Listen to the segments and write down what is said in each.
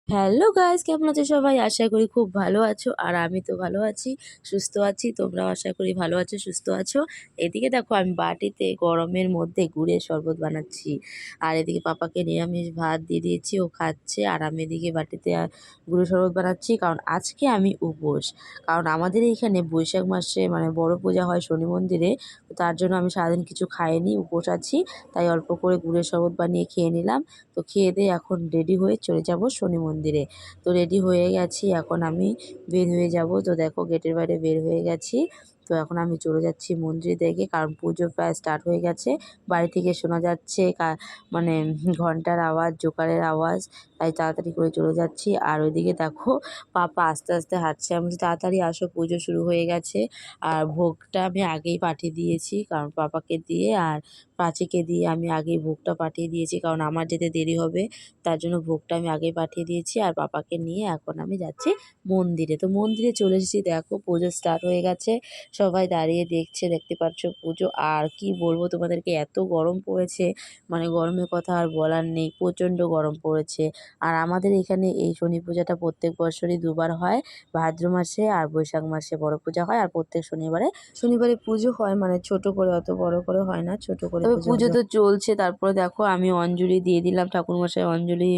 Hello guys, কেমন আছো সবাই? আশা করি খুব ভালো আছো। আর আমি তো ভালো আছি, সুস্থ আছি। তোমরাও আশা করি ভালো আছো, সুস্থ আছো। এদিকে দেখো আমি বাটিতে গরমের মধ্যে গুড়ের শরবত বানাচ্ছি। আর এদিকে পাপাকে নিরামিষ ভাত দিয়ে দিয়েছি, ও খাচ্ছে। আর আমি এদিকে বাটিতে গুড়ের শরবত বানাচ্ছি, কারণ আজকে আমি উপোস। কারণ আমাদের এইখানে বৈশাখ মাসে মানে বড় পূজা হয় শনি মন্দিরে। তো তার জন্য আমি সারাদিন কিছু খাইনি, উপোস আছি। তাই অল্প করে গুড়ের শরবত বানিয়ে খেয়ে নিলাম। তো খেয়ে দিয়ে এখন রেডি হয়ে চলে যাব শনি মন্দিরে। তো রেডি হয়ে গেছি, এখন আমি বের হয়ে যাব। তো দেখো গেটের বাইরে বের হয়ে গেছি। তো এখন আমি চলে যাচ্ছি মন্দির দেখে, কারণ পুজো প্রায় স্টার্ট হয়ে গেছে। বাড়ি থেকে শোনা যাচ্ছে মানে ঘন্টার আওয়াজ, জোকারের আওয়াজ। তাই তাড়াতাড়ি করে চলে যাচ্ছি। আর ওইদিকে দেখো পাপা আস্তে আস্তে হাঁটছে। আমি বলছি, তাড়াতাড়ি আসো, পুজো শুরু হয়ে গেছে। আর ভোগটা আমি আগেই পাঠিয়ে দিয়েছি, কারণ পাপাকে দিয়ে আর প্রাচীকে দিয়ে আমি আগেই ভোগটা পাঠিয়ে দিয়েছি, কারণ আমার যেতে দেরি হবে। তার জন্য ভোগটা আমি আগেই পাঠিয়ে দিয়েছি। আর পাপাকে নিয়ে এখন আমি যাচ্ছি মন্দিরে। তো মন্দিরে চলে এসেছি, দেখো পুজো স্টার্ট হয়ে গেছে। সবাই দাঁড়িয়ে দেখছে, দেখতে পাচ্ছ পুজো। আর কি বলবো তোমাদেরকে, এত গরম পড়েছে, মানে গরমের কথা আর বলার নেই, প্রচণ্ড গরম পড়েছে। আর আমাদের এখানে এই শনি পূজাটা প্রত্যেক বছরই দুবার হয়, ভাদ্র মাসে আর বৈশাখ মাসে বড় পূজা হয়। আর প্রত্যেক শনিবারে শনিবারে পুজো হয়, মানে ছোট করে, অত বড় করে হয় না, ছোট করে তবে পুজো তো চলছে। তারপরে দেখো আমি অঞ্জলি দিয়ে দিলাম, ঠাকুরমশাই অঞ্জলি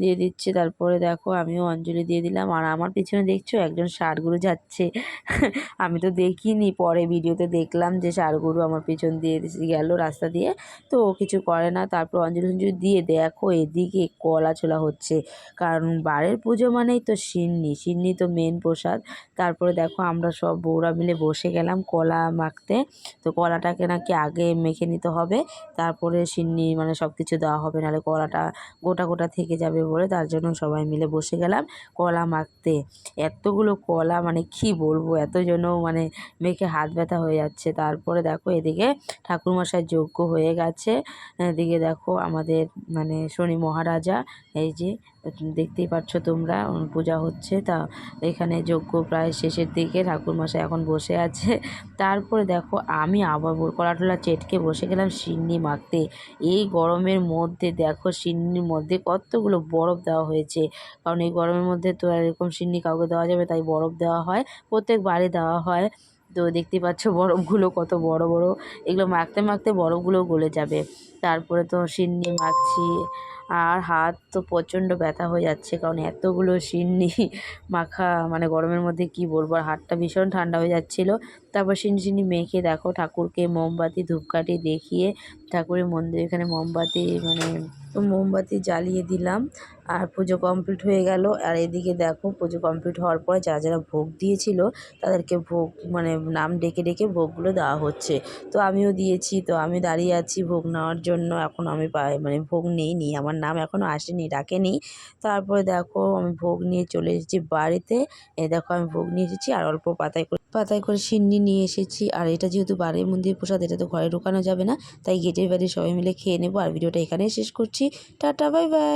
দিয়ে দিচ্ছে। তারপরে দেখো আমিও অঞ্জলি দিয়ে দিলাম। আর আমার পিছনে দেখছো একজন ষাঁড়গরু যাচ্ছে। আমি তো দেখিনি, পরে ভিডিওতে দেখলাম যে ষাঁড়গরু আমার পিছন দিয়ে গেল রাস্তা দিয়ে। তো ও কিছু করে না। তারপর অঞ্জলি টঞ্জলি দিয়ে দেখো এদিকে কলা ছোলা হচ্ছে, কারণ বারের পুজো মানেই তো সিন্নি, সিন্নি তো মেন প্রসাদ। তারপরে দেখো আমরা সব বউরা মিলে বসে গেলাম কলা মাখতে। তো কলাটাকে নাকি আগে মেখে নিতে হবে, তারপরে সিন্নি মানে সব কিছু দেওয়া হবে, নাহলে কলাটা গোটা গোটা থেকে যাবে বলে। তার জন্য সবাই মিলে বসে গেলাম কলা মাখতে। এতগুলো কলা, মানে কি বলবো, এতজনও মানে মেখে হাত ব্যথা হয়ে যাচ্ছে। তারপরে দেখো এদিকে ঠাকুরমশাই যজ্ঞ হয়ে গেছে। এদিকে দেখো আমাদের মানে শনি মহারাজা, এই যে দেখতেই পাচ্ছ তোমরা, পূজা হচ্ছে। তা এখানে যজ্ঞ প্রায় শেষের দিকে, ঠাকুরমশাই এখন বসে আছে। তারপরে দেখো আমি আবার কলা টলা চেটকে বসে গেলাম সিন্নি মাখতে। এই গরমের মধ্যে দেখো সিন্নির মধ্যে কতগুলো বরফ দেওয়া হয়েছে, কারণ এই গরমের মধ্যে তো এরকম সিন্নি কাউকে দেওয়া যাবে, তাই বরফ দেওয়া হয়, প্রত্যেকবারই দেওয়া হয়। তো দেখতে পাচ্ছ বরফগুলো কত বড় বড়, এগুলো মাখতে মাখতে বরফগুলো গলে যাবে। তারপরে তো সিন্নি মাখছি, আর হাত তো প্রচণ্ড ব্যথা হয়ে যাচ্ছে, কারণ এতগুলো সিন্নি মাখা, মানে গরমের মধ্যে কি বলবো। আর হাতটা ভীষণ ঠান্ডা হয়ে যাচ্ছিলো। তারপর সিন্নি সিন্নি মেখে দেখো ঠাকুরকে মোমবাতি ধূপকাঠি দেখিয়ে ঠাকুরের মন্দির এখানে মোমবাতি মানে মোমবাতি জ্বালিয়ে দিলাম। আর পুজো কমপ্লিট হয়ে গেল। আর এদিকে দেখো পুজো কমপ্লিট হওয়ার পরে যারা যারা ভোগ দিয়েছিল তাদেরকে ভোগ মানে নাম ডেকে ডেকে ভোগগুলো দেওয়া হচ্ছে। তো আমিও দিয়েছি, তো আমি দাঁড়িয়ে আছি ভোগ নেওয়ার জন্য। এখন আমি মানে ভোগ নিইনি, আমার নাম এখনও আসেনি, ডাকেনি। তারপরে দেখো আমি ভোগ নিয়ে চলে এসেছি বাড়িতে। দেখো আমি ভোগ নিয়ে এসেছি, আর অল্প পাতায় করে সিন্নি নিয়ে এসেছি। আর এটা যেহেতু বাড়ির মন্দির প্রসাদ, এটা তো ঘরে ঢোকানো যাবে না, তাই গেটের বাইরে সবাই মিলে খেয়ে নেবো। আর ভিডিওটা এখানেই শেষ করছি। Tata, bye bye.